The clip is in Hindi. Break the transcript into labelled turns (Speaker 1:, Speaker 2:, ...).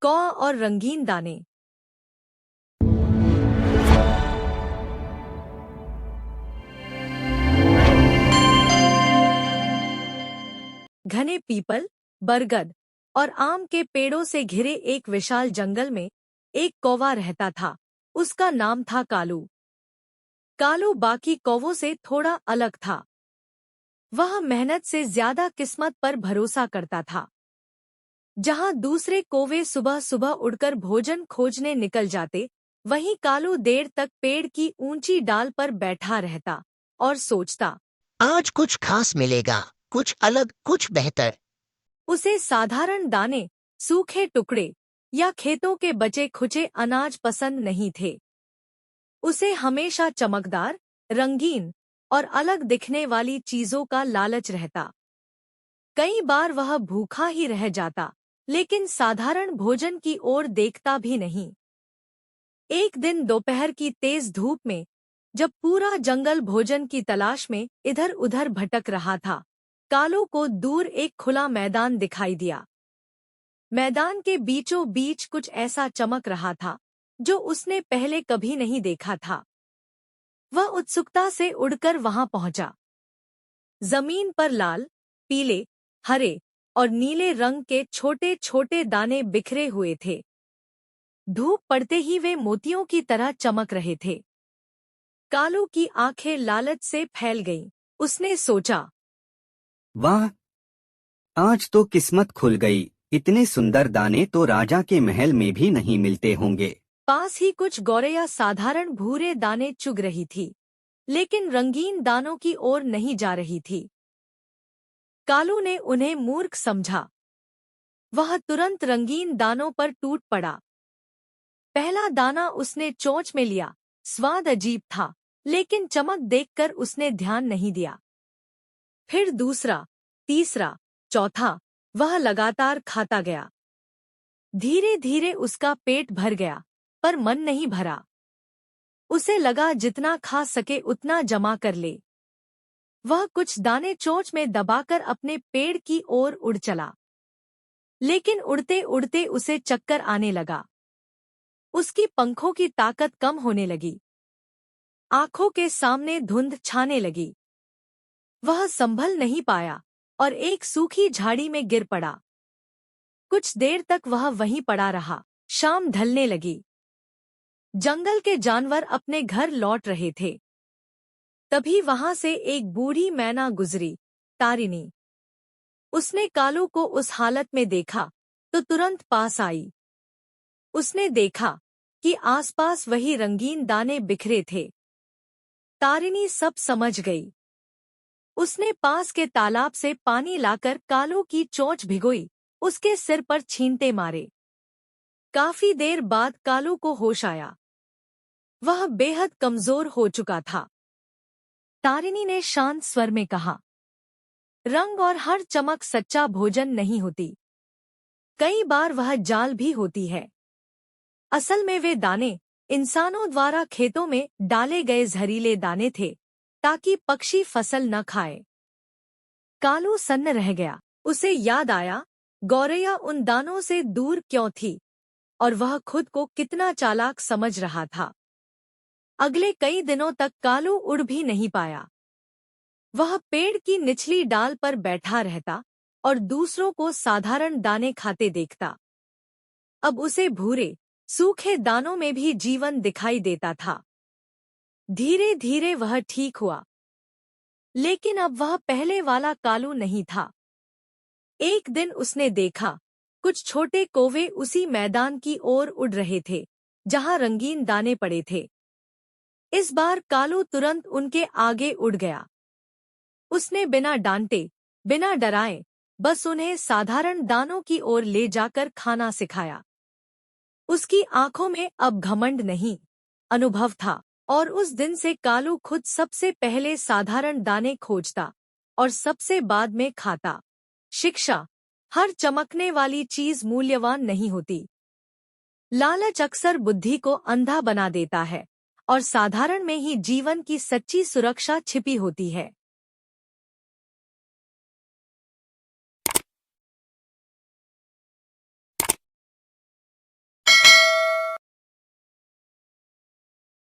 Speaker 1: कौ और रंगीन दाने। घने पीपल, बरगद और आम के पेड़ों से घिरे एक विशाल जंगल में एक कौवा रहता था। उसका नाम था कालू। कालू बाकी कौवों से थोड़ा अलग था। वह मेहनत से ज्यादा किस्मत पर भरोसा करता था। जहां दूसरे कौवे सुबह सुबह उड़कर भोजन खोजने निकल जाते, वहीं कालू देर तक पेड़ की ऊंची डाल पर बैठा रहता और सोचता।
Speaker 2: आज कुछ खास मिलेगा, कुछ अलग, कुछ बेहतर।
Speaker 1: उसे साधारण दाने, सूखे टुकड़े या खेतों के बचे खुचे अनाज पसंद नहीं थे। उसे हमेशा चमकदार, रंगीन और अलग दिखने वाली चीजों का लालच रहता। कई बार वह भूखा ही रह जाता, लेकिन साधारण भोजन की ओर देखता भी नहीं। एक दिन दोपहर की तेज धूप में, जब पूरा जंगल भोजन की तलाश में इधर उधर भटक रहा था, कालू को दूर एक खुला मैदान दिखाई दिया। मैदान के बीचों बीच कुछ ऐसा चमक रहा था जो उसने पहले कभी नहीं देखा था। वह उत्सुकता से उड़कर वहां पहुंचा। जमीन पर लाल, पीले, हरे और नीले रंग के छोटे छोटे दाने बिखरे हुए थे। धूप पड़ते ही वे मोतियों की तरह चमक रहे थे। कालू की आंखें लालच से फैल गईं। उसने सोचा,
Speaker 3: वाह, आज तो किस्मत खुल गई। इतने सुंदर दाने तो राजा के महल में भी नहीं मिलते होंगे।
Speaker 1: पास ही कुछ गौरैया साधारण भूरे दाने चुग रही थी, लेकिन रंगीन दानों की ओर नहीं जा रही थी। कालू ने उन्हें मूर्ख समझा। वह तुरंत रंगीन दानों पर टूट पड़ा। पहला दाना उसने चोंच में लिया। स्वाद अजीब था, लेकिन चमक देखकर उसने ध्यान नहीं दिया। फिर दूसरा, तीसरा, चौथा। वह लगातार खाता गया। धीरे धीरे उसका पेट भर गया, पर मन नहीं भरा। उसे लगा जितना खा सके उतना जमा कर ले। वह कुछ दाने चोंच में दबाकर अपने पेड़ की ओर उड़ चला। लेकिन उड़ते उड़ते उसे चक्कर आने लगा। उसकी पंखों की ताकत कम होने लगी। आंखों के सामने धुंध छाने लगी। वह संभल नहीं पाया और एक सूखी झाड़ी में गिर पड़ा। कुछ देर तक वह वहीं पड़ा रहा। शाम ढलने लगी। जंगल के जानवर अपने घर लौट रहे थे। तभी वहां से एक बूढ़ी मैना गुजरी, तारिणी। उसने कालू को उस हालत में देखा तो तुरंत पास आई। उसने देखा कि आसपास वही रंगीन दाने बिखरे थे। तारिणी सब समझ गई। उसने पास के तालाब से पानी लाकर कालू की चोंच भिगोई, उसके सिर पर छींटे मारे। काफी देर बाद कालू को होश आया। वह बेहद कमजोर हो चुका था। तारिणी ने शांत स्वर में कहा, रंग और हर चमक सच्चा भोजन नहीं होती। कई बार वह जाल भी होती है। असल में वे दाने इंसानों द्वारा खेतों में डाले गए जहरीले दाने थे, ताकि पक्षी फसल न खाए। कालू सन्न रह गया। उसे याद आया, गौरैया उन दानों से दूर क्यों थी, और वह खुद को कितना चालाक समझ रहा था। अगले कई दिनों तक कालू उड़ भी नहीं पाया। वह पेड़ की निचली डाल पर बैठा रहता और दूसरों को साधारण दाने खाते देखता। अब उसे भूरे, सूखे दानों में भी जीवन दिखाई देता था। धीरे धीरे वह ठीक हुआ, लेकिन अब वह पहले वाला कालू नहीं था। एक दिन उसने देखा, कुछ छोटे कौवे उसी मैदान की ओर उड़ रहे थे, जहां रंगीन दाने पड़े थे। इस बार कालू तुरंत उनके आगे उड़ गया। उसने बिना डांटे, बिना डराए, बस उन्हें साधारण दानों की ओर ले जाकर खाना सिखाया। उसकी आंखों में अब घमंड नहीं, अनुभव था, और उस दिन से कालू खुद सबसे पहले साधारण दाने खोजता और सबसे बाद में खाता। शिक्षा, हर चमकने वाली चीज मूल्यवान नहीं होती। लालच अक्सर बुद्धि को अंधा बना देता है, और साधारण में ही जीवन की सच्ची सुरक्षा छिपी होती है।